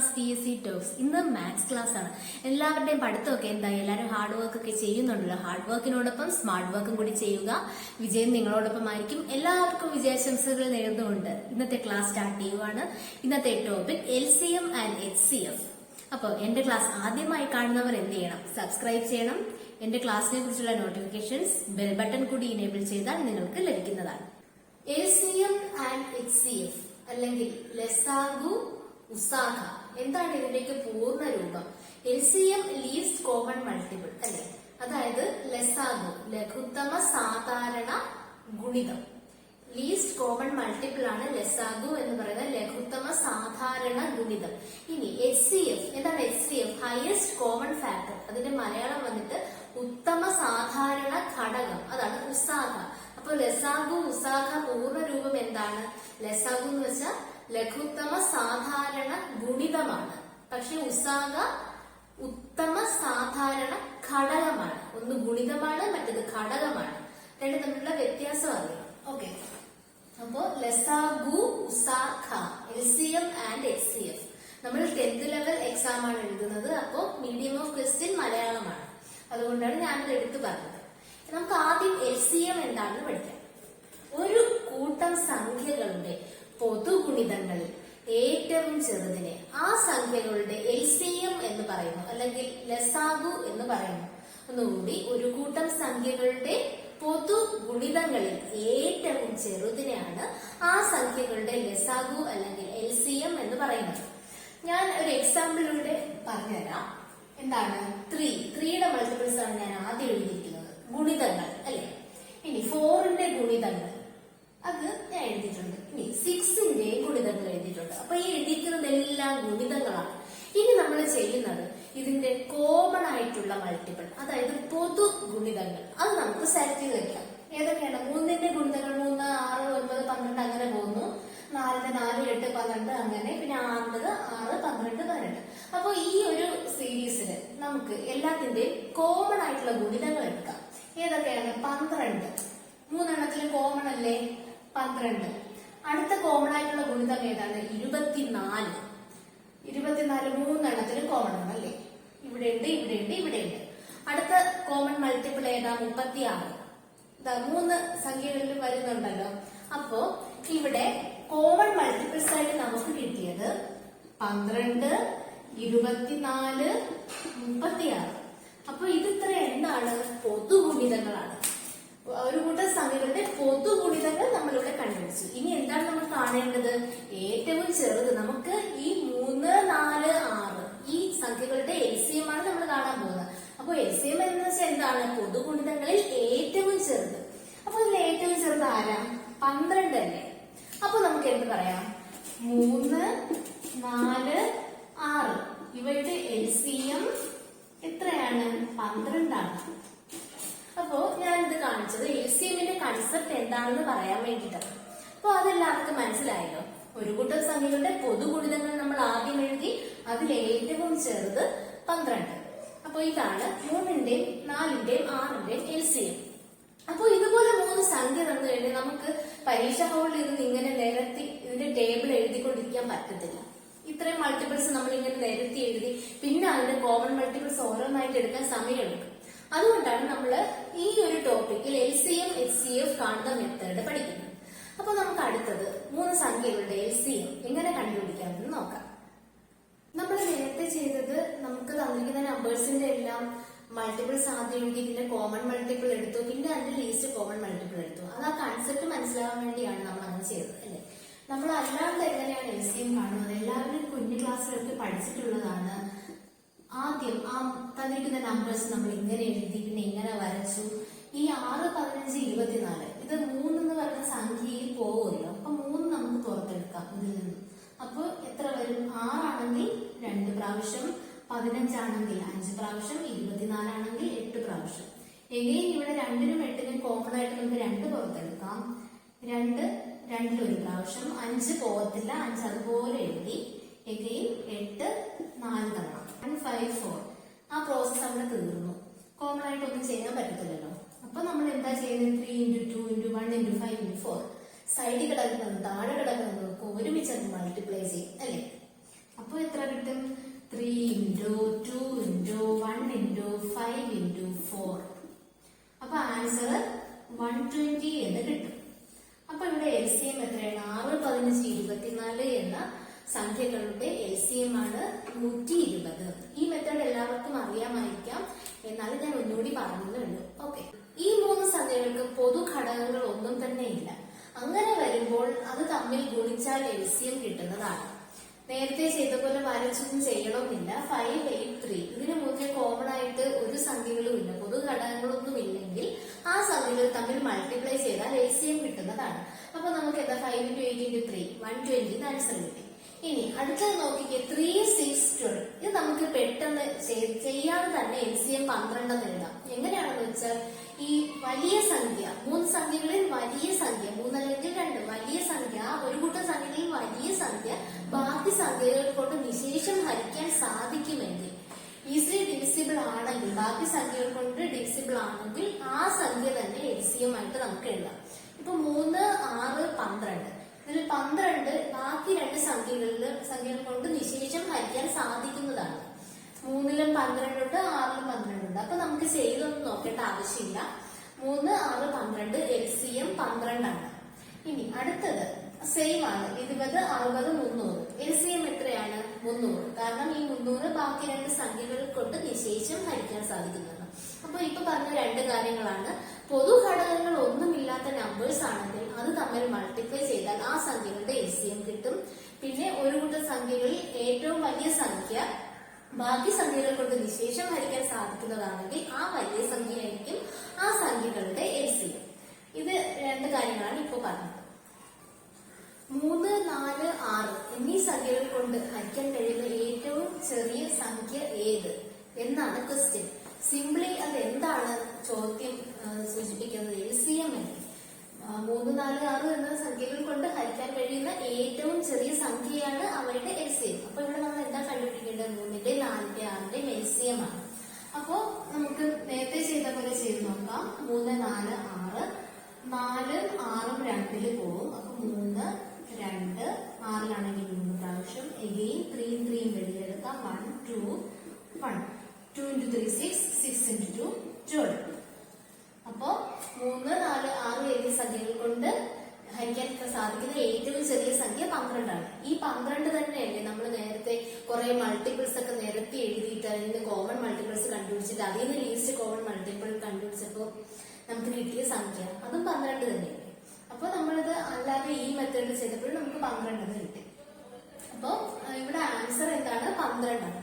Class PSC talks. ഇന്ന് maths class ആണ്. എല്ലാവരുടെയും പഠിത്തമൊക്കെ എന്തായി? എല്ലാവരും ഹാർഡ് വർക്ക് ഒക്കെ ചെയ്യുന്നുണ്ടല്ലോ. ഹാർഡ് വർക്കിനോടൊപ്പം സ്മാർട്ട് വർക്കും കൂടി ചെയ്യുക. വിജയം നിങ്ങളോടൊപ്പം ആയിരിക്കും. എല്ലാവർക്കും വിജയാശംസകൾ നേർന്നുകൊണ്ട് ഇന്നത്തെ ക്ലാസ് സ്റ്റാർട്ട് ചെയ്യുവാണ്. ഇന്നത്തെ ടോപ്പിക് LCM ആൻഡ് HCF. അപ്പോൾ എന്റെ ക്ലാസ് ആദ്യമായി കാണുന്നവർ എന്ത് ചെയ്യണം? സബ്സ്ക്രൈബ് ചെയ്യണം. എന്റെ ക്ലാസ്സിനെ കുറിച്ചുള്ള നോട്ടിഫിക്കേഷൻസ് ബെൽ ബട്ടൺ കൂടി ഇനേബിൾ ചെയ്താൽ നിങ്ങൾക്ക് ലഭിക്കുന്നതാണ്. LCM ആൻഡ് HCF അല്ലെങ്കിൽ ലസാഗു ഉസാഖ എന്താണ് ഇതിന്റെയൊക്കെ പൂർണ്ണ രൂപം? LCM ലീസ്റ്റ് കോമൺ മൾട്ടിപ്പിൾ അല്ലെ, അതായത് ലസാഗു ലഘുത്തമ സാധാരണ ഗുണിതം. ലീസ്റ്റ് കോമൺ മൾട്ടിപ്പിൾ ആണ് ലസാഗു എന്ന് പറയുന്നത്, ലഘുത്തമ സാധാരണ ഗുണിതം. ഇനി HCF എന്താണ്? HCF highest common factor. അതിന്റെ മലയാളം വന്നിട്ട് ഉത്തമ സാധാരണ ഘടകം, അതാണ് ഉസാഖ. അപ്പൊ ലസാഗു ഉസാഖ പൂർണ്ണ രൂപം എന്താണ്? ലസാഗു എന്ന് വെച്ചാൽ ലഘുത്തമ സാധാരണ ഗുണിതമാണ്. പക്ഷെ ഉസാഖ ഉത്തമ സാധാരണ ഘടകമാണ്. ഒന്ന് ഗുണിതമാണ്, മറ്റേത് ഘടകമാണ്. രണ്ടും തമ്മിലുള്ള വ്യത്യാസം അറിയണം. ഓക്കെ, അപ്പോ ലസാഗു ഉസാഖ LCM ആൻഡ് HCF നമ്മൾ 10th ലെവൽ എക്സാം ആണ് എഴുതുന്നത്. അപ്പോ മീഡിയം ഓഫ് ക്വസ്റ്റ്യൻ മലയാളമാണ്. അതുകൊണ്ടാണ് ഞാനത് എടുത്തു പറഞ്ഞത്. നമുക്ക് ആദ്യം LCM എന്താണെന്ന് പഠിക്കാം. ഒരു കൂട്ടം സംഖ്യകളുടെ പൊതുഗുണിതങ്ങളിൽ ഏറ്റവും ചെറുതിനെ ആ സംഖ്യകളുടെ LCM എന്ന് പറയുന്നു, അല്ലെങ്കിൽ ലസാഗു എന്ന് പറയുന്നു. ഒന്നുകൂടി, ഒരു കൂട്ടം സംഖ്യകളുടെ പൊതു ഗുണിതങ്ങളിൽ ഏറ്റവും ചെറുതിനെയാണ് ആ സംഖ്യകളുടെ ലസാഗു അല്ലെങ്കിൽ LCM എന്ന് പറയുന്നത്. ഞാൻ ഒരു എക്സാമ്പിളിലൂടെ പറഞ്ഞുതരാം. എന്താണ്? 3യുടെ മൾട്ടിപ്പിൾസ് ആണ് ഞാൻ ആദ്യം എഴുതിയിരിക്കുന്നത്. ഗുണിതങ്ങൾ അല്ലെ. ഇനി 4ന്റെ ഗുണിതങ്ങൾ അത് ഞാൻ എഴുതിയിട്ടുണ്ട്. ഇനി 6ന്റെ ഗുണിതങ്ങൾ എഴുതിയിട്ടുണ്ട്. അപ്പൊ ഈ എഴുതിയിരിക്കുന്നതെല്ലാം ഗുണിതങ്ങളാണ്. ഇനി നമ്മൾ ചെയ്യുന്നത് ഇതിന്റെ കോമൺ ആയിട്ടുള്ള മൾട്ടിപ്പിൾ, അതായത് പൊതു ഗുണിതങ്ങൾ, അത് നമുക്ക് സെലക്ട് ചെയ്ത് വെക്കാം. ഏതൊക്കെയാണ്? 3ന്റെ ഗുണിതങ്ങൾ 3, 6, 9, 12 അങ്ങനെ പോകുന്നു. 4ന്റെ 4, 8, 12 അങ്ങനെ. പിന്നെ 6ന്റെ 6, 12, 18. അപ്പൊ ഈ ഒരു സീരീസില് നമുക്ക് എല്ലാത്തിന്റെയും കോമൺ ആയിട്ടുള്ള ഗുണിതങ്ങൾ എടുക്കാം. ഏതൊക്കെയാണ്? 12. 3 കോമൺ അല്ലേ? 12. അടുത്ത കോമൺ ആയിട്ടുള്ള ഗുണിതം ഏതാണ്? 24. 3 കോമൺ ആണ് അല്ലേ? ഇവിടെ ഉണ്ട്, ഇവിടെ ഉണ്ട്, ഇവിടെ ഉണ്ട്. അടുത്ത കോമൺ മൾട്ടിപ്പിൾ ഏതാ? 36. 3 സംഖ്യകളിൽ വരുന്നുണ്ടല്ലോ. അപ്പോ ഇവിടെ കോമൺ മൾട്ടിപ്പിൾസ് ആയിട്ട് നമുക്ക് കിട്ടിയത് 12, 24, 36. അപ്പൊ ഇതിത്ര എന്താണ്? പൊതുഗുണിതങ്ങളാണ്. ഒരു കൂട്ടം സംഖ്യകളുടെ പൊതുഗുണിതങ്ങൾ നമ്മളിവിടെ കണ്ടുപിടിച്ചു. ഇനി എന്താണ് നമ്മൾ കാണേണ്ടത്? ഏറ്റവും ചെറുത്. നമുക്ക് ഈ 3, 4, 6 ഈ സംഖ്യകളുടെ LCM ആണ് നമ്മൾ കാണാൻ പോകുന്നത്. അപ്പൊ LCM എന്ന് വെച്ചാൽ എന്താണ്? പൊതുഗുണിതങ്ങളിൽ ഏറ്റവും ചെറുത്. അപ്പൊ ഇതിൽ ഏറ്റവും ചെറുത് ആരാ? 12 അല്ലേ? അപ്പൊ നമുക്ക് എന്ത് പറയാം? 3, 4, 6 ഇവയുടെ LCM എത്രയാണ്? 12 ആണ്. അപ്പോ ഞാനിത് കാണിച്ചത് LCMന്റെ കൺസെപ്റ്റ് എന്താണെന്ന് പറയാൻ വേണ്ടിയിട്ടാണ്. അപ്പൊ അതെല്ലാവർക്കും മനസ്സിലായല്ലോ. ഒരു കൂട്ടം സംഖ്യകളുടെ പൊതുഗുണിതങ്ങൾ നമ്മൾ ആദ്യം എഴുതി. അതിൽ ഏറ്റവും ചെറുത് 12. അപ്പൊ ഇതാണ് 3ന്റെയും 4ന്റെയും 6ന്റെയും LCM. അപ്പൊ ഇതുപോലെ 3 സംഖ്യ തന്നു കഴിഞ്ഞാൽ നമുക്ക് പരീക്ഷ ഹാളിൽ ഇരുന്ന് ഇങ്ങനെ നിരത്തി ഇതിന്റെ ടേബിൾ എഴുതിക്കൊണ്ടിരിക്കാൻ പറ്റത്തില്ല. ഇത്രയും മൾട്ടിപ്പിൾസ് നമ്മൾ ഇങ്ങനെ നിരത്തി എഴുതി പിന്നെ അതിന്റെ കോമൺ മൾട്ടിപ്പിൾസ് ഓരോന്നായിട്ട് എടുക്കാൻ സമയമെടുക്കും. അതുകൊണ്ടാണ് നമ്മൾ ഈ ഒരു ടോപ്പിക്കിൽ LCM HCF കാണുന്ന മെത്തേഡ് പഠിക്കുന്നത്. അപ്പൊ നമുക്ക് അടുത്തത് 3 സംഖ്യകളുടെ LCM എങ്ങനെ കണ്ടുപിടിക്കാമെന്ന് നോക്കാം. നമ്മൾ നേരത്തെ ചെയ്തത് നമുക്ക് തന്നിരിക്കുന്ന നമ്പേഴ്സിന്റെ എല്ലാം മൾട്ടിപ്പിൾസ് ആദ്യം എഴുതി, പിന്നെ കോമൺ മൾട്ടിപ്പിൾ എടുത്തു, പിന്നെ അതിന്റെ ലീസ്റ്റ് കോമൺ മൾട്ടിപ്പിൾ എടുത്തു. അത് ആ കൺസെപ്റ്റ് മനസ്സിലാവാൻ വേണ്ടിയാണ് നമ്മൾ അങ്ങനെ ചെയ്തത് അല്ലെ. നമ്മൾ അല്ലാണ്ട് എങ്ങനെയാണ് LCM കാണുന്നത്? എല്ലാവരും കുഞ്ഞു ക്ലാസ്സിലൊക്കെ പഠിച്ചിട്ടുള്ളതാണ്. ആദ്യം ആ തന്നിരിക്കുന്ന നമ്പേഴ്സ് നമ്മൾ ഇങ്ങനെ എഴുതി, പിന്നെ ഇങ്ങനെ വരച്ചു. ഈ 6, 15, 24 ഇത് 3 എന്ന് പറയുന്ന സംഖ്യയിൽ പോകുമല്ലോ. അപ്പൊ 3 നമുക്ക് പുറത്തെടുക്കാം ഇതിൽ നിന്ന്. അപ്പൊ എത്ര വരും? 6 ആണെങ്കിൽ 2 പ്രാവശ്യം, 15 ആണെങ്കിൽ 5 പ്രാവശ്യം, 24 ആണെങ്കിൽ 8 പ്രാവശ്യം. എങ്കിലും ഇവിടെ 2നും 8നും കോമൺ ആയിട്ട് നമുക്ക് 2 പുറത്തെടുക്കാം. 2 2 പ്രാവശ്യം, 5 പോകത്തില്ല, 5 അതുപോലെ എഴുതി. എങ്കിലും 8 4 തവണ, 1, 5, 4. ആ പ്രോസസ് അവിടെ തീർന്നു. കോമൺ ആയിട്ട് ഒന്നും ചെയ്യാൻ പറ്റത്തില്ലല്ലോ. അപ്പൊ നമ്മൾ എന്താ ചെയ്യുന്നത്? 3 × 2 × 1 × 5 × 4 സൈഡിൽ കിടക്കുന്നത് താഴെ കിടക്കുന്നത് ഒരുമിച്ച് മൾട്ടിപ്ലൈ ചെയ്യും അല്ലെ. അപ്പൊ എത്ര കിട്ടും? 3 into 2 into 1 into 5 into 4. അപ്പൊ ആൻസർ 120 എന്ന് കിട്ടും. അപ്പൊ ഇവിടെ LCM എത്രയാണ്? 6, 15, 24 എന്ന സംഖ്യകളുടെ LCM ആണ് 120. ഈ മെത്തേഡ് എല്ലാവർക്കും അറിയാമായിരിക്കാം, എന്നാലും ഞാൻ ഒന്നുകൂടി പറഞ്ഞുള്ളൂ. ഓക്കെ, ഈ 3 സംഖ്യകൾക്ക് പൊതു ഘടകങ്ങൾ ഒന്നും തന്നെ ഇല്ല. അങ്ങനെ വരുമ്പോൾ അത് തമ്മിൽ ഗുണിച്ചാൽ LCM കിട്ടുന്നതാണ്. നേരത്തെ ചെയ്ത പോലെ വരച്ചൊന്നും ചെയ്യണമെന്നില്ല. 5, 8, 3 ഇതിന് മുന്നേ കോമൺ ആയിട്ട് ഒരു സംഖ്യകളും ഇല്ല, പൊതു ഘടകങ്ങളൊന്നും ഇല്ലെങ്കിൽ ആ സംഖ്യകൾ തമ്മിൽ മൾട്ടിപ്ലൈ ചെയ്താൽ LCM കിട്ടുന്നതാണ്. അപ്പൊ നമുക്ക് എന്താ 5 into 8 into 3 120 ആൻസർ കിട്ടി. ഇനി അടുത്തത് നോക്കിക്കേ, 3, 6, 12. ഇത് നമുക്ക് പെട്ടെന്ന് ചെയ്യാതെ തന്നെ LCM 12 എന്ന് എഴുതാം. എങ്ങനെയാണെന്ന് വെച്ചാൽ ഈ വലിയ സംഖ്യ, 3 സംഖ്യകളിൽ വലിയ സംഖ്യ, 3 അല്ലെങ്കിൽ 2 വലിയ സംഖ്യ, ഒരു കൂട്ടം സംഖ്യകളിൽ വലിയ സംഖ്യ ബാക്കി സംഖ്യകൾ കൊണ്ട് നിശേഷം ഹരിക്കാൻ സാധിക്കുമെങ്കിൽ, ഈസിലി ഡിവിസിബിൾ ആണെങ്കിൽ, ബാക്കി സംഖ്യകൾ കൊണ്ട് ഡിവിസിബിൾ ആണെങ്കിൽ ആ സംഖ്യ തന്നെ LCM ആയിട്ട് നമുക്ക് എഴുതാം. ഇപ്പൊ 3, 6, 12. ഇതിൽ 12 ബാക്കി 2 സംഖ്യകൾ കൊണ്ട് നിശേഷം ഹരിക്കാൻ സാധിക്കുന്നതാണ്. 3-ലും 12 ഉണ്ട്, 6-ലും 12 ഉണ്ട്. അപ്പൊ നമുക്ക് ചെയ്തൊന്നും നോക്കേണ്ട ആവശ്യമില്ല. 3, 6, 12 LCM 12 ആണ്. ഇനി അടുത്തത് സെയിം ആണ്, 20, 60, 300. LCM എത്രയാണ്? 300. കാരണം ഈ 300 ബാക്കി 2 സംഖ്യകൾ കൊണ്ട് നിശേഷം ഹരിക്കാൻ സാധിക്കുന്നതാണ്. അപ്പൊ ഇപ്പൊ പറഞ്ഞ 2 കാര്യങ്ങളാണ്. പൊതു ഘടകങ്ങൾ ഒന്നുമില്ലാത്ത നമ്പേഴ്സ് ആണെങ്കിൽ അത് തമ്മിൽ മൾട്ടിപ്ലൈ ചെയ്താൽ ആ സംഖ്യകളുടെ LCM കിട്ടും. പിന്നെ ഒരു കൂട്ടം സംഖ്യകളിൽ ഏറ്റവും വലിയ സംഖ്യ ബാക്കി സംഖ്യകൾ കൊണ്ട് നിശേഷം ഹരിക്കാൻ സാധിക്കുന്നതാണെങ്കിൽ ആ വലിയ സംഖ്യയായിരിക്കും ആ സംഖ്യകളുടെ LCM. ഇത് 2 കാര്യങ്ങളാണ് ഇപ്പൊ പറഞ്ഞത്. 3, 4, 6 എന്നീ സംഖ്യകൾ കൊണ്ട് ഹരിക്കാൻ കഴിയുന്ന ഏറ്റവും ചെറിയ സംഖ്യ ഏത് എന്നാണ് ക്വസ്റ്റ്യൻ. സിംപ്ലി അത് എന്താണ് ചോദ്യം സൂചിപ്പിക്കുന്നത്? LCM അല്ലേ. 3, 4, 6 എന്ന സംഖ്യകൾ കൊണ്ട് ഹരിക്കാൻ കഴിയുന്ന ഏറ്റവും ചെറിയ സംഖ്യയാണ് അവരുടെ LCM. അപ്പൊ ഇവിടെ നമ്മൾ എന്താ കണ്ടുപിടിക്കേണ്ടത്? 3-ന്റെയും 4-ന്റെയും 6-ന്റെയും LCM ആണ്. അപ്പോ നമുക്ക് നേരത്തെ ചെയ്ത പോലെ ചെയ്ത് നോക്കാം. 3, 4, 6. 4-ഉം 6-ഉം 2-ല് പോകും. അപ്പൊ 3, 2, 6-ലാണെങ്കിൽ 3 പ്രാവശ്യം. എഗെയിൻ 3-ഉം 3-ഉം വെളിയിലെടുക്കാം. 1, 2, 1. 2 into 3 6, 6 into 2 12. അപ്പോ 3, 4, 6 എന്നീ സംഖ്യകൾ കൊണ്ട് ഹരിക്കാൻ സാധിക്കുന്ന ഏറ്റവും ചെറിയ സംഖ്യ 12 ആണ്. ഈ 12 തന്നെയല്ലേ നമ്മൾ നേരത്തെ കുറെ മൾട്ടിപ്പിൾസ് ഒക്കെ നിരത്തി എഴുതിയിട്ട് അതിൽ നിന്ന് കോമൺ മൾട്ടിപ്പിൾസ് കണ്ടുപിടിച്ചിട്ട് അതിൽ നിന്ന് ലീസ്റ്റ് കോമൺ മൾട്ടിപ്പിൾ കണ്ടുപിടിച്ചപ്പോ നമുക്ക് കിട്ടിയ സംഖ്യ അതും 12 തന്നെയല്ലേ. അപ്പൊ നമ്മളിത് അല്ലാതെ ഈ മെത്തേഡ് ചെയ്തപ്പോഴും നമുക്ക് 12 കിട്ടി. അപ്പൊ ഇവിടെ ആൻസർ എന്താണ്? 12 ആണ്.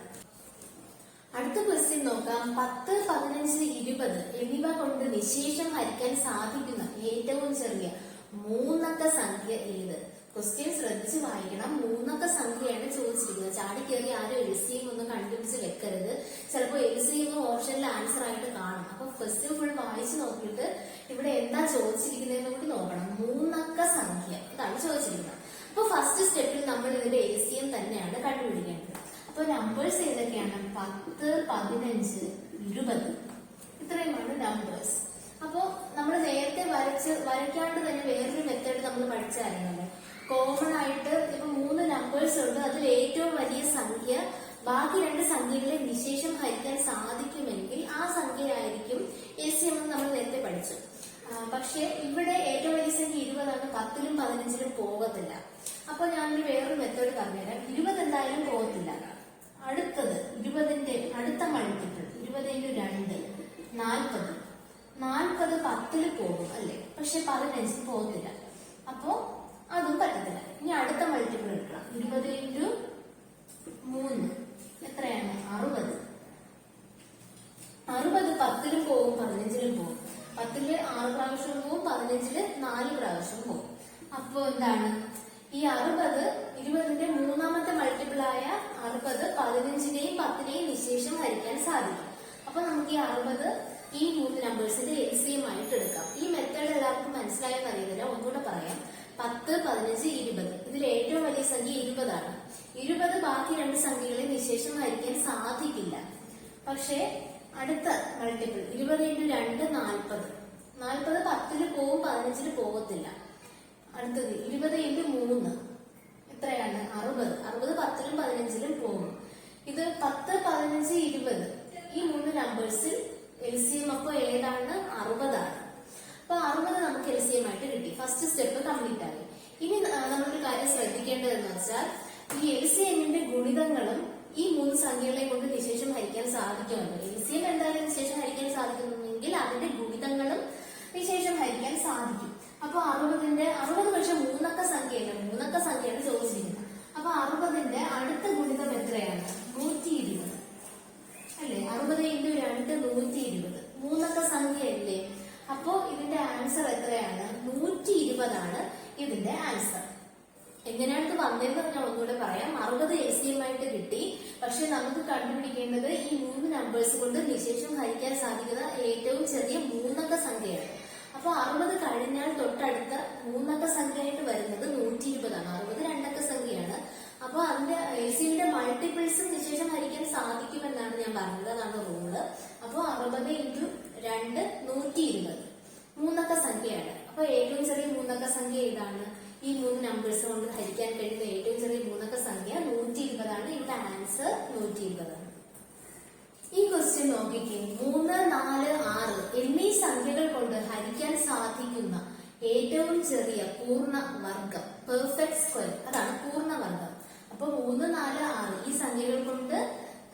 അടുത്ത ക്വസ്റ്റ്യൻ നോക്കാം. 10, 15, 20 എന്നിവ കൊണ്ട് നിശേഷം ഹരിക്കാൻ സാധിക്കുന്ന ഏറ്റവും ചെറിയ 3 അക്ക സംഖ്യ ഏത്? ക്വസ്റ്റ്യൻ ശ്രദ്ധിച്ച് വായിക്കണം. 3 അക്ക സംഖ്യയാണ് ചോദിച്ചിരിക്കുന്നത്. ചാടിക്കേറി ആരും LCM ഒന്നും കണ്ടുപിടിച്ച് വെക്കരുത്. ചിലപ്പോൾ LCM ഓപ്ഷനിൽ ആൻസർ ആയിട്ട് കാണും. അപ്പൊ ക്വസ്റ്റ്യൻ ഫുൾ വായിച്ചു നോക്കിയിട്ട് ഇവിടെ എന്താ ചോദിച്ചിരിക്കുന്നതെന്ന് കൂടി നോക്കണം. 3 അക്ക സംഖ്യ ഇതാണ് ചോദിച്ചിരിക്കുന്നത്. അപ്പൊ ഫസ്റ്റ് സ്റ്റെപ്പിൽ നമ്മൾ ഇതിന്റെ LCM തന്നെയാണ് കണ്ടുപിടിക്കേണ്ടത്. അപ്പൊ നമ്പേഴ്സ് ഏതൊക്കെയാണ്? 10, 15, 20 ഇത്രയുമാണ് നമ്പേഴ്സ്. അപ്പൊ നമ്മൾ നേരത്തെ വരയ്ക്കാണ്ട് തന്നെ വേറൊരു മെത്തേഡ് നമ്മൾ പഠിച്ചായിരുന്നല്ലോ. കോമൺ ആയിട്ട് ഇപ്പൊ 3 നമ്പേഴ്സ് ഉണ്ട്, അതിൽ ഏറ്റവും വലിയ സംഖ്യ ബാക്കി 2 സംഖ്യകളെ നിശേഷം ഹരിക്കാൻ സാധിക്കുമെങ്കിൽ ആ സംഖ്യയായിരിക്കും LCM എന്ന് നമ്മൾ നേരത്തെ പഠിച്ചു. പക്ഷെ ഇവിടെ ഏറ്റവും വലിയ സംഖ്യ 20 ആണ്. 10-ലും 15-ലും പോകത്തില്ല. അപ്പൊ ഞാനൊരു വേറൊരു മെത്തേഡ് പറഞ്ഞുതരാം. 20 എന്തായാലും പോകത്തില്ല. അടുത്തത് 20-ന്റെ അടുത്ത മൾട്ടിപ്പിൾ 20 into 2 40. 40 10-ല് പോകും അല്ലെ, പക്ഷെ 15 പോകത്തില്ല. അപ്പോ അതും പറ്റത്തില്ല. ഇനി അടുത്ത മൾട്ടിപ്പിൾ എടുക്കണം. 20 into 3 എത്രയാണ്? 60. 60 10-ലും പോകും 15-ലും പോകും. 10-ല് 6 പ്രാവശ്യം പോകും, 15-ല് 4 പ്രാവശ്യം പോകും. അപ്പോ എന്താണ്? ഈ 60 20-ന്റെ മൂന്നാമത്തെ മൾട്ടിപ്പിളായ 60 15-നെയും 10-നെയും നിശേഷം ഹരിക്കാൻ സാധിക്കും. അപ്പൊ നമുക്ക് ഈ 60 ഈ 3 നമ്പേഴ്സിന്റെ LCM ആയിട്ട് എടുക്കാം. ഈ മെത്തേഡ് എല്ലാവർക്കും മനസ്സിലായെന്ന് അറിയുന്നില്ല, ഒന്നുകൂടെ പറയാം. 10, 15, 20 ഇതിൽ ഏറ്റവും വലിയ സംഖ്യ 20 ആണ്. 20 ബാക്കി 2 സംഖ്യകളെ നിശേഷം ഹരിക്കാൻ സാധിക്കില്ല. പക്ഷേ അടുത്ത മൾട്ടിപ്പിൾ 20 into 2 40. 40 10-ല് പോവും, 15-ല് പോകത്തില്ല. അടുത്തത് 20 into 3 എത്രയാണ്? 60. 60 10-ലും 15-ലും ഈ LCMന്റെ ഗുണിതങ്ങളും ഈ 3 സംഖ്യകളെ കൊണ്ട് നിശേഷം ഹരിക്കാൻ സാധിക്കുമല്ലോ. LCM എന്തായാലും നിശേഷം ഹരിക്കാൻ സാധിക്കുമെങ്കിൽ അതിന്റെ ഗുണിതങ്ങളും നിശേഷം ഹരിക്കാൻ സാധിക്കും. അപ്പൊ 60 പക്ഷെ 3 അക്ക സംഖ്യയാണ് ചോദിച്ചിരിക്കുന്നത്. അപ്പൊ 60ന്റെ അടുത്ത ഗുണിതം എത്രയാണ്? 120 അല്ലെ? 60 × 2 120, 3 അക്ക സംഖ്യയല്ലേ? അപ്പോ ഇതിന്റെ ആൻസർ എത്രയാണ്? 120 ആണ് ഇതിന്റെ ആൻസർ. എങ്ങനെയാണ് ഇത് വന്നതെന്ന് ഞാൻ ഒന്നുകൂടെ പറയാം. 60 LCM ആയിട്ട് കിട്ടി. പക്ഷെ നമുക്ക് കണ്ടുപിടിക്കേണ്ടത് ഈ 3 നമ്പേഴ്സ് കൊണ്ട് നിശേഷം ഹരിക്കാൻ സാധിക്കുന്ന ഏറ്റവും ചെറിയ 3 അക്ക സംഖ്യയാണ്. അപ്പൊ 60 കഴിഞ്ഞാൽ തൊട്ടടുത്ത 3 അക്ക സംഖ്യയായിട്ട് വരുന്നത് 120 ആണ്. 60 2 അക്ക സംഖ്യയാണ്. അപ്പൊ അതിന്റെ LCMന്റെ മൾട്ടിപ്പിൾസും നിശേഷം ഹരിക്കാൻ സാധിക്കുമെന്നാണ് ഞാൻ പറഞ്ഞത്. അതാണ് റൂള്. അപ്പൊ 60 × 2 120, 3 അക്ക സംഖ്യയാണ്. അപ്പൊ ഏറ്റവും ചെറിയ 3 അക്ക സംഖ്യ ഏതാണ്? ഈ 3 നമ്പേഴ്സ് കൊണ്ട് ഹരിക്കാൻ കഴിയുന്ന ഏറ്റവും ചെറിയ 3 അക്ക സംഖ്യ 120 ആണ്. ഇവിടെ ആൻസർ 120 ആണ്. ഈ ക്വസ്റ്റ്യൻ നോക്കിക്കേ. 3, 4, 6 എന്നീ സംഖ്യകൾ കൊണ്ട് ഹരിക്കാൻ സാധിക്കുന്ന ഏറ്റവും ചെറിയ പൂർണ്ണ വർഗം, പെർഫെക്റ്റ് സ്ക്വയർ, അതാണ് പൂർണ്ണ വർഗം. അപ്പൊ 3, 4, 6 ഈ സംഖ്യകൾ കൊണ്ട്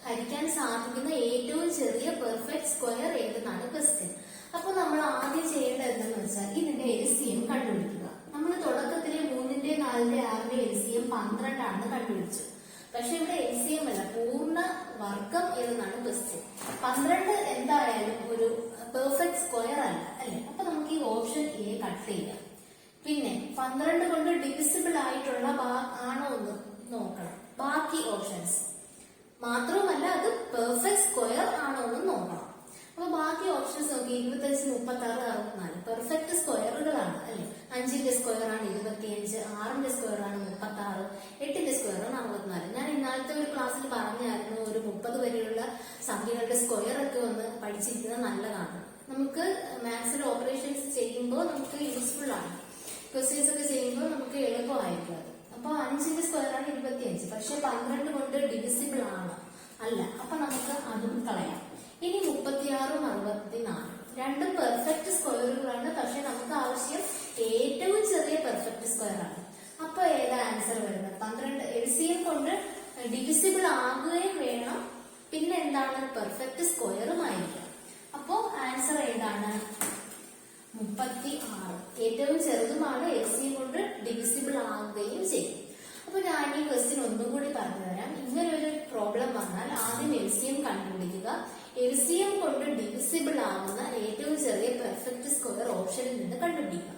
ഹരിക്കാൻ സാധിക്കുന്ന ഏറ്റവും ചെറിയ പെർഫെക്റ്റ് സ്ക്വയർ ഏതെന്നാണ് ക്വസ്റ്റ്യൻ. അപ്പൊ നമ്മൾ ആദ്യം ചെയ്യേണ്ടത് എന്തെന്ന് വെച്ചാൽ ഇതിന്റെ LCM കണ്ടുപിടിക്കുക. നമ്മൾ തുടക്കത്തിലെ 3ന്റെ 4ന്റെ 6ന്റെ LCM 12 ആണെന്ന് കണ്ടുപിടിച്ചു. പക്ഷെ ഇവിടെ LCM അല്ല, പൂർണ്ണ വർഗം ഏതെന്നാണ് ക്വസ്റ്റ്യൻ. 12 എന്തായാലും ഒരു പെർഫെക്റ്റ് സ്ക്വയർ അല്ല, അല്ലെ? അപ്പൊ നമുക്ക് ഈ ഓപ്ഷൻ A കട്ട് ചെയ്യാം. പിന്നെ 12 കൊണ്ട് ഡിവിസിബിൾ ആയിട്ടുള്ള ആണോ എന്ന് നോക്കണം. ബാക്കി ഓപ്ഷൻസ് മാത്രവുമല്ല അത് പെർഫെക്റ്റ് സ്ക്വയർ ആണോ എന്ന് നോക്കണം. അപ്പൊ ബാക്കി ഓപ്ഷൻസ് നോക്കി. 25, 36, 64 പെർഫെക്റ്റ് സ്ക്വയറുകളാണ്, അല്ലെ? 5ന്റെ സ്ക്വയർ ആണ് 25, 6ന്റെ സ്ക്വയർ ആണ് 36, 8ന്റെ സ്ക്വയർ ആണ് 64. ഞാൻ ഇന്നാലത്തെ ഒരു ക്ലാസ്സിൽ പറഞ്ഞായിരുന്നു ഒരു 30 വരെയുള്ള സംഖ്യകളുടെ സ്ക്വയർ ഒക്കെ ഒന്ന് പഠിച്ചിരിക്കുന്നത് നല്ലതാണ്. നമുക്ക് മാത്സിൽ ഓപ്പറേഷൻസ് ചെയ്യുമ്പോൾ നമുക്ക് യൂസ്ഫുൾ ആണ്. ക്വസ്റ്റ്യൻസ് ഒക്കെ ചെയ്യുമ്പോൾ നമുക്ക് എളുപ്പമായിരിക്കും അത്. അപ്പൊ 5ന്റെ സ്ക്വയർ ആണ് 25, പക്ഷെ 12 കൊണ്ട് ഡിവിസിബിൾ ആണ് അല്ല. അപ്പൊ നമുക്ക് അതും കളയാം. ഇനി 36ഉം 64 രണ്ടും പെർഫെക്റ്റ് സ്ക്വയറുകളാണ്. പക്ഷെ നമുക്ക് ആവശ്യം ഏറ്റവും ചെറിയ പെർഫെക്റ്റ് സ്ക്വയർ ആണ്. അപ്പൊ ഏതാ ആൻസർ വരുന്നത്? 12 LCM കൊണ്ട് ഡിവിസിബിൾ ആകുകയും വേണം, പിന്നെ എന്താണ്? പെർഫെക്റ്റ് സ്ക്വയറും ആയിരിക്കാം. അപ്പോ ആൻസർ ഏതാണ്? 36. ഏറ്റവും ചെറുതുമാണ്, LCM കൊണ്ട് ഡിവിസിബിൾ ആകുകയും ചെയ്യും. അപ്പൊ ഞാൻ ഈ ക്വസ്റ്റ്യൻ ഒന്നും കൂടി പറഞ്ഞു തരാം. ഇങ്ങനെ ഒരു പ്രോബ്ലം വന്നാൽ ആദ്യം LCM കണ്ടുപിടിക്കുക. LCM കൊണ്ട് ഡിവിസിബിൾ ആവുന്ന ഏറ്റവും ചെറിയ പെർഫെക്റ്റ് സ്ക്വയർ ഓപ്ഷനിൽ നിന്ന് കണ്ടുപിടിക്കുക.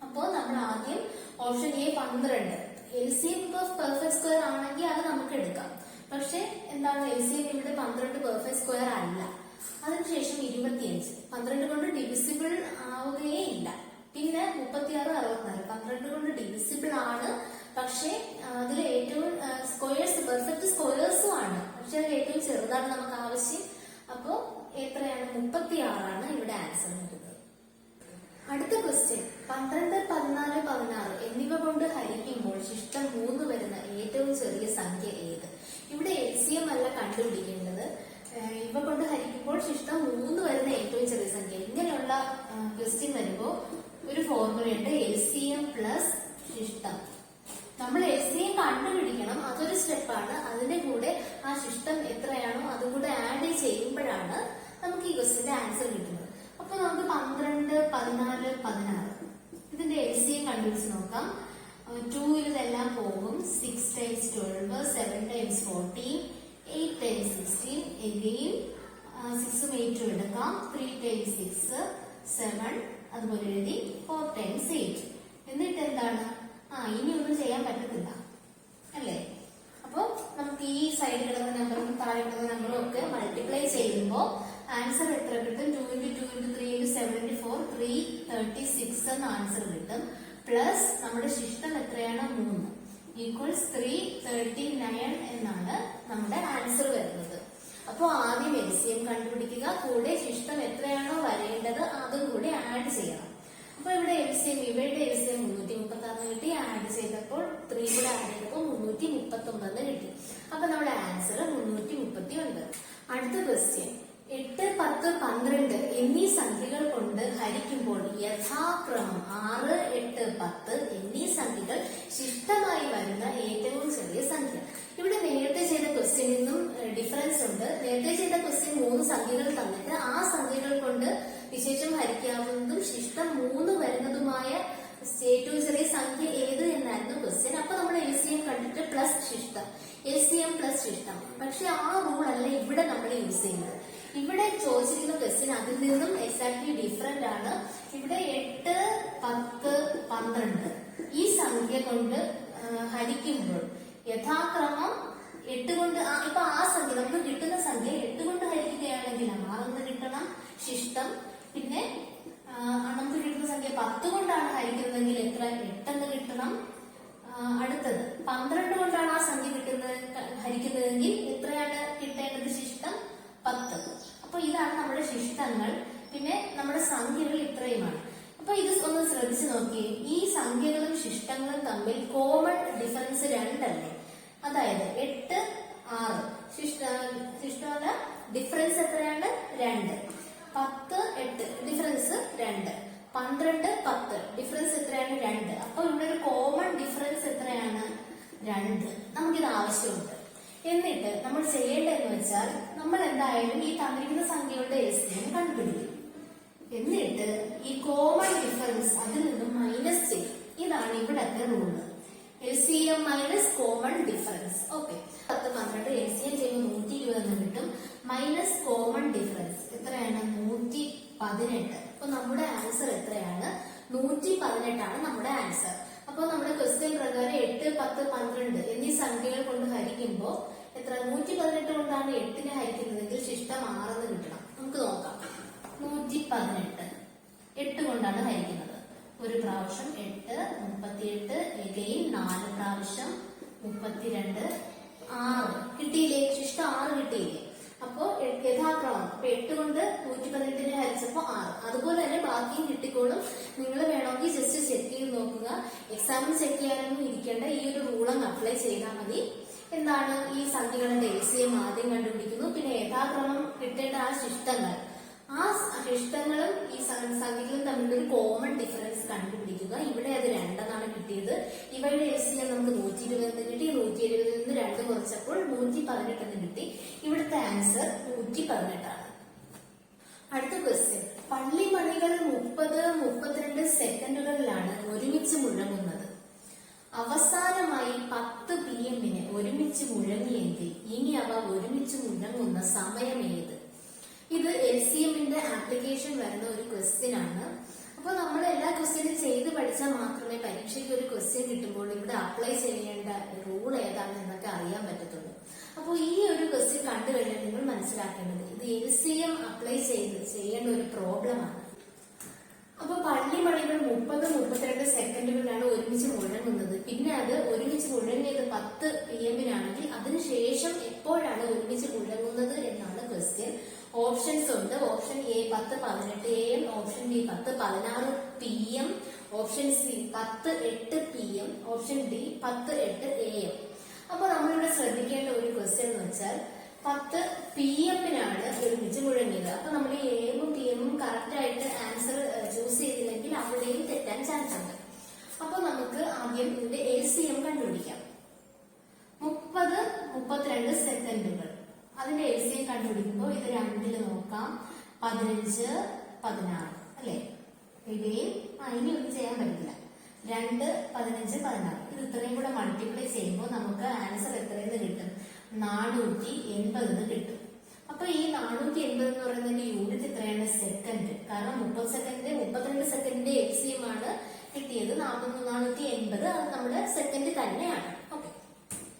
അപ്പോ നമ്മൾ ആദ്യം option A 12. LCM perfect square ആണെങ്കിൽ അത് നമുക്ക് എടുക്കാം. പക്ഷെ എന്താണ്? LCM ഇവിടെ 12 പെർഫെക്റ്റ് സ്ക്വയർ അല്ല. അതിനുശേഷം 25 12 കൊണ്ട് ഡിവിസിബിൾ ആവുകയേ ഇല്ല. പിന്നെ 36, 64 12 കൊണ്ട് ഡിവിസിബിൾ ആണ്. പക്ഷെ അതിൽ ഏറ്റവും സ്ക്വയേഴ്സ് പെർഫെക്റ്റ് സ്ക്വയേഴ്സും ആണ്. പക്ഷെ അതിൽ ഏറ്റവും ചെറുതാണ് നമുക്ക് ആവശ്യം. അപ്പോ എത്രയാണ്? 36 ആണ് ഇവിടെ ആൻസർ വരുന്നത്. അടുത്ത ക്വസ്റ്റ്യൻ. 12, 14, 16 എന്നിവ കൊണ്ട് ഹരിക്കുമ്പോൾ ശിഷ്ടം 3 വരുന്ന ഏറ്റവും ചെറിയ സംഖ്യ ഏത്? ഇവിടെ LCM അല്ല കണ്ടുപിടിക്കേണ്ടത്. ഇവ കൊണ്ട് ഹരിക്കുമ്പോൾ ശിഷ്ടം 3 വരുന്ന ഏറ്റവും ചെറിയ സംഖ്യ. ഇങ്ങനെയുള്ള ക്വസ്റ്റ്യൻ വരുമ്പോ ഒരു ഫോർമുലയുണ്ട്, LCM പ്ലസ് ശിഷ്ടം. നമ്മൾ LCM കണ്ടുപിടിക്കണം, അതൊരു സ്റ്റെപ്പാണ്. അതിന്റെ കൂടെ ആ ശിഷ്ടം എത്രയാണോ അതും കൂടെ ആഡ് ചെയ്യുമ്പോഴാണ് നമുക്ക് ഈ ക്വസ്റ്റ്യന്റെ ആൻസർ കിട്ടുന്നത്. അപ്പൊ നമുക്ക് 12, 14, 16 ഇതിന്റെ LCM കണ്ടുപിടിച്ച് നോക്കാം. 2 ഇതെല്ലാം പോകും. 6 times 12, 7 times 14, 8 times 16. എഗെയിൻ 6ഉം 8ഉം എടുക്കാം. 3 times 6, 7 അതുപോലെ എഴുതി. 4 times 8. എന്നിട്ട് എന്താണ്? ഇനി ഒന്നും ചെയ്യാൻ പറ്റത്തില്ല, അല്ലേ? അപ്പൊ നമുക്ക് ഈ സൈഡിൽ കിടന്ന നമ്പറും താഴെ കിടന്ന നമ്പറും ഒക്കെ മൾട്ടിപ്ലൈ ചെയ്യുമ്പോൾ ആൻസർ എത്ര കിട്ടും? 2 × 2 × 3 × 74 336 എന്ന ആൻസർ കിട്ടും. പ്ലസ് നമ്മുടെ ശിഷ്ടം എത്രയാണ്? 3 ഈക്വൽസ് 339 എന്നാണ് നമ്മുടെ ആൻസർ വരുന്നത്. അപ്പൊ ആദ്യം LCM കണ്ടുപിടിക്കുക, കൂടെ ശിഷ്ടം എത്രയാണോ വരേണ്ടത് അതും കൂടി ആഡ് ചെയ്യണം. അപ്പൊ ഇവിടെ LCM, ഇവയുടെ LCM 336 കിട്ടി. ആഡ് ചെയ്തപ്പോൾ 3 കൂടെ ആഡ് ചെയ്തപ്പോൾ 339 കിട്ടി. അപ്പൊ നമ്മുടെ ആൻസർ 339. അടുത്ത ക്വസ്റ്റ്യൻ. 8, 10, 12 എന്നീ സംഖ്യകൾ കൊണ്ട് ഹരിക്കുമ്പോൾ യഥാക്രമം 6, 8, 10 എന്നീ സംഖ്യകൾ ശിഷ്ടമായി വരുന്ന ഏറ്റവും ചെറിയ സംഖ്യ സംഖ്യകൾ തന്നിട്ട് ആ സംഖ്യകൾ കൊണ്ട് വിശേഷം ഹരിക്കാവുന്നതും ശിഷ്ടം 3 വരുന്നതുമായ ഏറ്റവും ചെറിയ സംഖ്യ ഏത് എന്നായിരുന്നു ക്വസ്റ്റ്യൻ. അപ്പൊ നമ്മൾ LCM കണ്ടിട്ട് പ്ലസ് ശിഷ്ടം, LCM പ്ലസ് ശിഷ്ടം. പക്ഷെ ആ റൂൾ അല്ല ഇവിടെ നമ്മൾ യൂസ് ചെയ്യുന്നത്. ഇവിടെ ചോദിച്ചിരിക്കുന്ന ക്വസ്റ്റ്യൻ അതിൽ നിന്നും എക്സാക്ട്ലി ഡിഫറെന്റ് ആണ്. ഇവിടെ 8, 10, 12 ഈ സംഖ്യ കൊണ്ട് ഹരിക്കുമ്പോൾ യഥാക്രമം 8 കൊണ്ട് ഇപ്പൊ ആ സംഖ്യ നമുക്ക് കിട്ടുന്ന സംഖ്യ 8 കൊണ്ട് ഹരിക്കുകയാണെങ്കിൽ 6 എന്ന് കിട്ടണം ശിഷ്ടം. പിന്നെ നമുക്ക് കിട്ടുന്ന സംഖ്യ 10 കൊണ്ടാണ് ഹരിക്കുന്നതെങ്കിൽ എത്ര? 8 എന്ന് കിട്ടണം. അടുത്തത് 12 കൊണ്ടാണ് ആ സംഖ്യ ഹരിക്കുന്നതെങ്കിൽ എത്രയാണ് കിട്ടേണ്ടത്? ശിഷ്ടം 10. അപ്പൊ ഇതാണ് നമ്മുടെ ശിഷ്ടങ്ങൾ. പിന്നെ നമ്മുടെ സംഖ്യകൾ ഇത്രയുമാണ്. അപ്പൊ ഇത് ഒന്ന് ശ്രദ്ധിച്ചു നോക്കിയേ. ഈ സംഖ്യകളും ശിഷ്ടങ്ങളും തമ്മിൽ കോമൺ ഡിഫറൻസ് 2 അല്ലേ? അതായത് 8, 6 ശിഷ്ടമല്ല ഡിഫറൻസ് എത്രയാണ്? 2. 10, 8 ഡിഫറൻസ് 2. 12, 10 ഡിഫറൻസ് എത്രയാണ്? 2. അപ്പൊ ഇവിടെ ഒരു കോമൺ ഡിഫറൻസ് എത്രയാണ്? 2. നമുക്കിത് ആവശ്യമുണ്ട്. എന്നിട്ട് നമ്മൾ ചെയ്യേണ്ടതെന്ന് വെച്ചാൽ നമ്മൾ എന്തായാലും ഈ തന്നിരിക്കുന്ന സംഖ്യകളുടെ LCM കണ്ടുപിടിക്കും. എന്നിട്ട് ഈ കോമൺ ഡിഫറൻസ് അതിൽ നിന്നും മൈനസ് ചെയ്യും. ഇതാണ് ഇവിടത്തെ rule. LCM minus common difference. Okay, 10, 12 LCM ചെയ്യുമ്പോൾ 120 എന്ന് കിട്ടും. മൈനസ് കോമൺ ഡിഫറൻസ് എത്രയാണ്? 118. അപ്പൊ നമ്മുടെ ആൻസർ എത്രയാണ്? 118 ആണ് നമ്മുടെ ആൻസർ. അപ്പൊ നമ്മുടെ ക്വസ്റ്റ്യൻ പ്രകാരം 8, 10, 12 എന്നീ സംഖ്യകൾ കൊണ്ട് ഹരിക്കുമ്പോൾ എത്ര? 118 കൊണ്ടാണ് 8നെ ഹരിക്കുന്നതെങ്കിൽ ശിഷ്ടം 6 എന്ന് കിട്ടണം. നമുക്ക് നോക്കാം. 118 8 കൊണ്ടാണ് ഹരിക്കുന്നത്. ഒരു പ്രാവശ്യം 8, 38, എഗെയിൻ 4 പ്രാവശ്യം 32, 6 കിട്ടിയില്ലേ? ശിഷ്ടം 6 കിട്ടിയില്ലേ? അപ്പോ യഥാക്രമം 8 കൊണ്ട് 118നെ ഹരിച്ചപ്പോ 6. അതുപോലെ തന്നെ ബാക്കിയും കിട്ടിക്കോളും. നിങ്ങൾ വേണമെങ്കിൽ ജസ്റ്റ് ചെക്ക് ചെയ്ത് നോക്കുക. എക്സാമിന് ചെക്ക് ചെയ്യാനൊന്നും ഇരിക്കേണ്ട. ഈ ഒരു റൂളങ്ങ് അപ്ലൈ ചെയ്താൽ മതി. എന്താണ്? ഈ സംഖ്യകളുടെ LCM ആദ്യം കണ്ടുപിടിക്കുന്നു. പിന്നെ യഥാക്രമം കിട്ടേണ്ട ആ ശിഷ്ടങ്ങൾ, ആ ശിഷ്ടങ്ങളും ഈ സംഖ്യകളും തമ്മിലൊരു കോമൺ ഡിഫറൻസ് കണ്ടുപിടിക്കുക. ഇവിടെ അത് 2 എന്നാണ് കിട്ടിയത്. ഇവയുടെ LCM നമുക്ക് 120 എന്ന് കിട്ടി. 120 നിന്ന് 2 കുറച്ചപ്പോൾ 118 എന്ന് കിട്ടി. ഇവിടുത്തെ ആൻസർ 118 ആണ്. അടുത്ത ക്വസ്റ്റ്യൻ. പള്ളിമണികൾ 30, 32 സെക്കൻഡുകളിലാണ് ഒരുമിച്ച് മുഴങ്ങുന്നത്. അവസാനമായി 10 PM ഒരുമിച്ച് മുഴങ്ങിയെങ്കിൽ ഇനി അവ ഒരുമിച്ച് മുഴങ്ങുന്ന സമയം ഏത്? ഇത് LCMന്റെ ആപ്ലിക്കേഷൻ വരുന്ന ഒരു ക്വസ്റ്റ്യൻ ആണ്. അപ്പൊ നമ്മൾ എല്ലാ ക്വസ്റ്റ്യനും ചെയ്ത് പഠിച്ചാൽ മാത്രമേ പരീക്ഷയ്ക്ക് ഒരു ക്വസ്റ്റ്യൻ കിട്ടുമ്പോൾ ഇവിടെ അപ്ലൈ ചെയ്യേണ്ട റൂൾ ഏതാണ് എന്നൊക്കെ അറിയാൻ പറ്റത്തുള്ളൂ. അപ്പൊ ഈ ഒരു ക്വസ്റ്റ്യൻ കണ്ടു കഴിഞ്ഞാൽ നിങ്ങൾ മനസ്സിലാക്കേണ്ടത് ഇത് LCM അപ്ലൈ ചെയ്യേണ്ട ഒരു പ്രോബ്ലമാണ്. അപ്പൊ പള്ളിമണികൾ 30, 32 സെക്കൻഡുകളിലാണ് ഒരുമിച്ച് മുഴങ്ങുന്നത്. പിന്നെ അത് ഒരുമിച്ച് മുഴങ്ങിയത് 10 PM അതിനുശേഷം എപ്പോഴാണ് ഒരുമിച്ച് മുഴങ്ങുന്നത് എന്നാണ് ക്വസ്റ്റ്യൻ. ഓപ്ഷൻസ് ഉണ്ട്. Option A 10, 18 AM, option B 10, 16 PM, option C 10, 8 PM, option D 10, 8 AM. അപ്പൊ നമ്മളിവിടെ ശ്രദ്ധിക്കേണ്ട ഒരു ക്വസ്റ്റ്യൻ എന്ന് വെച്ചാൽ 10 PM ഒരുമിച്ച് മുഴങ്ങിയത്. അപ്പൊ നമ്മൾ ഈ AM ഉം PM ഉം കറക്റ്റ് ആയിട്ട് ആൻസർ ചൂസ് ചെയ്തില്ലെങ്കിൽ അവിടെയും തെറ്റാൻ ചാൻസ് ഉണ്ട്. അപ്പൊ നമുക്ക് ആദ്യം ഇതിന്റെ LCM കണ്ടുപിടിക്കാം. 30, 32 സെക്കൻഡുകൾ. അതിന്റെ LCM കണ്ടുപിടിക്കുമ്പോൾ ഇത് 2ൽ നോക്കാം. 15, 16 അല്ലെ? ഇവയും ഇനി ഒന്നും ചെയ്യാൻ പറ്റില്ല. 2, 15, 16 ഇത് ഇത്രയും കൂടെ മൾട്ടിപ്ലൈ ചെയ്യുമ്പോൾ നമുക്ക് ആൻസർ എത്രയെന്ന് കിട്ടും? 480 എന്ന് കിട്ടും. അപ്പൊ ഈ 480 എന്ന് പറയുന്നതിന്റെ യൂണിറ്റ് എത്രയാണ്? സെക്കൻഡ്. കാരണം 30 സെക്കൻഡ് 32 സെക്കൻഡിന്റെ LCM ആണ് കിട്ടിയത്. 480 അത് നമ്മുടെ സെക്കൻഡ് തന്നെയാണ്. ഓക്കെ,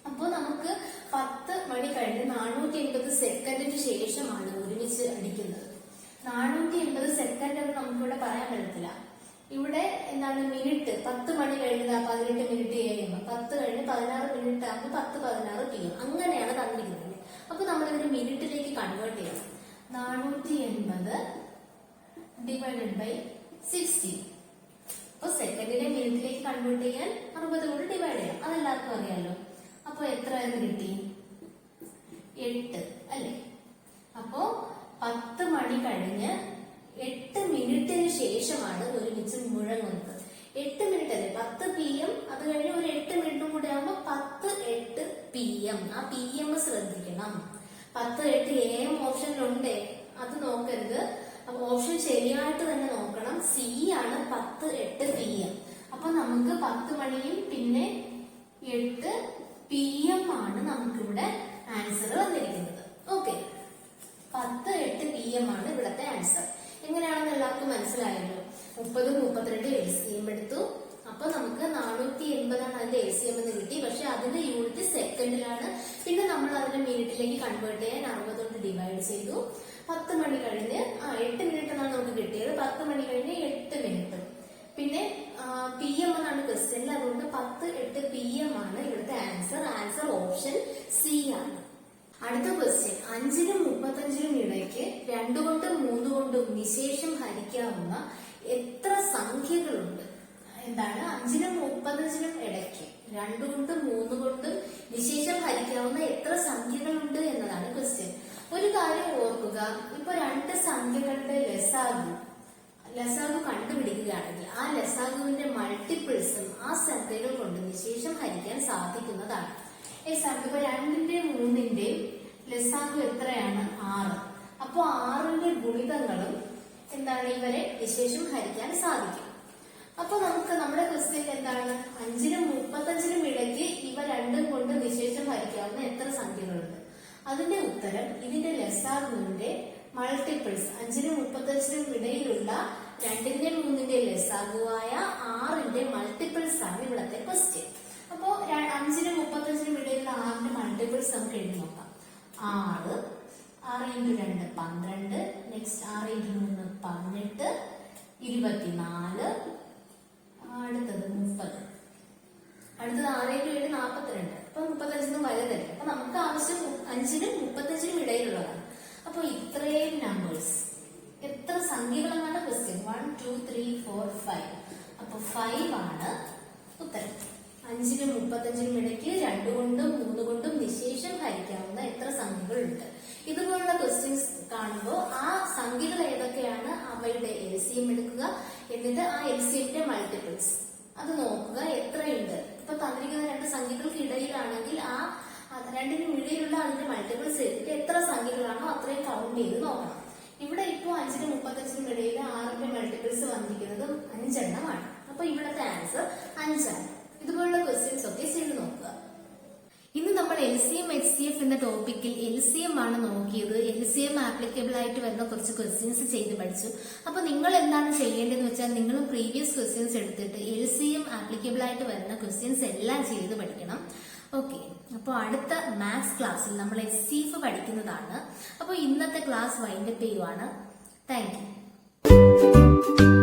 അപ്പൊ നമുക്ക് 10 മണി കഴിഞ്ഞ് 480 സെക്കൻഡിന് ശേഷമാണ് ഒരുമിച്ച് അടിക്കുന്നത്. 480 സെക്കൻഡ് എന്ന് നമുക്കിവിടെ പറയാൻ പറ്റത്തില്ല. ഇവിടെ എന്താണ് മിനിറ്റ്? 10 മണി കഴിഞ്ഞത് 18 മിനിറ്റ് AM, 10 കഴിഞ്ഞ് 16 മിനിറ്റ് ആകുമ്പോൾ 10, 16 PM അങ്ങനെയാണ് തന്നിരിക്കുന്നത്. അപ്പൊ നമ്മൾ ഇതിന് മിനിറ്റിലേക്ക് കൺവേർട്ട് ചെയ്യണം. 480 ഡിവൈഡഡ് ബൈ 60. അപ്പൊ സെക്കൻഡിനെ മിനിറ്റിലേക്ക് കൺവേർട്ട് ചെയ്യാൻ 60 കൊണ്ട് ഡിവൈഡ് ചെയ്യാം. അതെല്ലാവർക്കും അറിയാലോ. അപ്പൊ എത്ര എന്ന് കിട്ടി? 8 അല്ലെ? അപ്പോ 10 മണി കഴിഞ്ഞ് 8 മിനിറ്റിന് ശേഷമാണ് ഒരുമിച്ച് മുഴങ്ങുന്നത്. 8 മിനിറ്റ് അല്ലേ? 10 PM അത് കഴിഞ്ഞ് ഒരു 8 മിനിറ്റും കൂടെ ആകുമ്പോ 10, 8 PM. ആ PM ശ്രദ്ധിക്കണം. 10, 8 AM ഓപ്ഷനിലുണ്ട്. അത് നോക്കരുത്. അപ്പൊ ഓപ്ഷൻ ശരിയായിട്ട് തന്നെ നോക്കണം. സി ആണ് 10, 8 PM. അപ്പൊ നമുക്ക് 10 മണിയും പിന്നെ 8 PM ആണ് നമുക്കിവിടെ ആൻസർ വന്നിരിക്കുന്നത്. ഓക്കെ, 10, 8 PM ആണ് ഇവിടത്തെ ആൻസർ. എങ്ങനെയാണെന്ന് എല്ലാവർക്കും മനസ്സിലായല്ലോ. 30, 32 LCM എടുത്തു. അപ്പൊ നമുക്ക് 480 ആണ് അതിന്റെ LCM എന്ന് കിട്ടി. പക്ഷെ അതിന്റെ യൂണിറ്റ് സെക്കൻഡിലാണ്. പിന്നെ നമ്മൾ അതിന്റെ മിനിറ്റിലേക്ക് കൺവേർട്ട് ചെയ്യാൻ 60 കൊണ്ട് ഡിവൈഡ് ചെയ്തു. 10 മണി കഴിഞ്ഞ് 8 മിനിറ്റ് എന്നാണ് നമുക്ക് കിട്ടിയത്. 10 മണി കഴിഞ്ഞ് 8 മിനിറ്റ്. പിന്നെ PM എന്നാണ് ക്വസ്റ്റ്യനിൽ. അതുകൊണ്ട് 10, 8 PM ആണ് ഇവിടുത്തെ ആൻസർ. ആൻസർ ഓപ്ഷൻ സി ആണ്. അടുത്ത ക്വസ്റ്റ്യൻ, 5നും 35നും ഇടയ്ക്ക് 2 കൊണ്ടും 3 കൊണ്ടും നിശേഷം ഹരിക്കാവുന്ന എത്ര സംഖ്യകളുണ്ട്? എന്താണ് 5നും 35നും ഇടയ്ക്ക് 2 കൊണ്ടും 3 കൊണ്ടും നിശേഷം ഹരിക്കാവുന്ന എത്ര സംഖ്യകളുണ്ട് എന്നതാണ് ക്വസ്റ്റ്യൻ. ഒരു കാര്യം ഓർക്കുക, ഇപ്പൊ 2 സംഖ്യകളുടെ ലസാഗു കണ്ടുപിടിക്കുകയാണെങ്കിൽ ആ ലസാഗുവിന്റെ മൾട്ടിപ്പിൾസും ആ സംഖ്യകൾ കൊണ്ട് നിശേഷം ഹരിക്കാൻ സാധിക്കുന്നതാണ്. എക്സാമ്പിൾ, ഇപ്പൊ 2ന്റെയും 3ന്റെയും ലസാഗു എത്രയാണ്? 6. അപ്പൊ 6ന്റെ ഗുണിതങ്ങളും എന്താണ് ഇവരെ നിശേഷം ഹരിക്കാൻ സാധിക്കും. അപ്പൊ നമുക്ക് നമ്മുടെ ക്വസ്റ്റ്യൻ എന്താണ്? 5നും 35നും ഇടയ്ക്ക് ഇവ രണ്ടും കൊണ്ട് നിശേഷം ഹരിക്കാവുന്ന എത്ര സംഖ്യകളുണ്ട്? അതിന്റെ ഉത്തരം ഇതിന്റെ ലസാഗുവിന്റെ മൾട്ടിപ്പിൾസ്, 5നും 35നും ഇടയിലുള്ള 2ന്റെയും 3ന്റെയും ലസാഗുവായ 6ന്റെ മൾട്ടിപ്പിൾസ് ആണ് ഇവിടത്തെ ക്വസ്റ്റ്യൻ. അപ്പോ 5നും 35നും ഇടയിലുള്ള 6ന്റെ മൾട്ടിപ്പിൾസ് നമുക്ക് എഴുതി നോക്കാം. 6, 6 × 2 12, നെക്സ്റ്റ് 6 × 3 18, 24, അടുത്തത് 30, അടുത്തത് 6 × 7 42. അപ്പൊ 35 വലുതല്ലേ. അപ്പൊ നമുക്ക് ആവശ്യം 5നും 35നും ഇടയിലുള്ളതാണ്. അപ്പൊ ഇത്രയും നമ്പേഴ്സ്, എത്ര സംഖ്യകളാണ് ക്വസ്റ്റ്യൻ? 1, 2, 3, 4, 5. അപ്പൊ 5 ആണ് ഉത്തരം. 5നും 35നും ഇടയ്ക്ക് 2 കൊണ്ടും 3 കൊണ്ടും നിശേഷം ഹരിക്കാവുന്ന എത്ര സംഖ്യകളുണ്ട്? ഇതുപോലുള്ള ക്വസ്റ്റ്യൻസ് കാണുമ്പോൾ ആ സംഖ്യകൾ ഏതൊക്കെയാണ് അവയുടെ LCM എടുക്കുക. എന്നിട്ട് ആ LCMന്റെ മൾട്ടിപ്പിൾസ് അത് നോക്കുക എത്രയുണ്ട്. ഇപ്പൊ തന്നിരിക്കുന്ന 2 സംഖ്യകൾക്ക് ഇടയിലാണെങ്കിൽ ആ 2നും ഇടയിലുള്ള അതിന്റെ മൾട്ടിപ്പിൾസ് എടുത്തിട്ട് എത്ര സംഖ്യകളാണോ അത്രയും കൗണ്ട് ചെയ്ത് നോക്കണം. ഇവിടെ ഇപ്പൊ 5നും 35നും ഇടയിൽ 6ന്റെ മൾട്ടിപ്പിൾസ് വന്നിരിക്കുന്നത് 5 എണ്ണമാണ്. അപ്പൊ ഇവിടത്തെ ആൻസർ 5 ആണ്. ഇതുപോലുള്ള ക്വസ്റ്റ്യൻസ് ഒക്കെ ചെയ്ത് നോക്കുക. ഇന്ന് നമ്മൾ LCM HCF എന്ന ടോപ്പിക്കിൽ LCM ആണ് നോക്കിയത്. LCM ആപ്ലിക്കബിൾ ആയിട്ട് വരുന്ന കുറച്ച് ക്വസ്റ്റ്യൻസ് ചെയ്ത് പഠിച്ചു. അപ്പൊ നിങ്ങൾ എന്താണ് ചെയ്യേണ്ടതെന്ന് വെച്ചാൽ നിങ്ങൾ പ്രീവിയസ് ക്വസ്റ്റ്യൻസ് എടുത്തിട്ട് LCM ആപ്ലിക്കബിൾ ആയിട്ട് വരുന്ന ക്വസ്റ്റ്യൻസ് എല്ലാം ചെയ്ത് പഠിക്കണം. ഓക്കെ, അപ്പോൾ അടുത്ത മാത്സ് ക്ലാസ്സിൽ നമ്മൾ HCF പഠിക്കുന്നതാണ്. അപ്പോൾ ഇന്നത്തെ ക്ലാസ് വൈൻഡപ്പ് ചെയ്യുവാണ്. Thank you.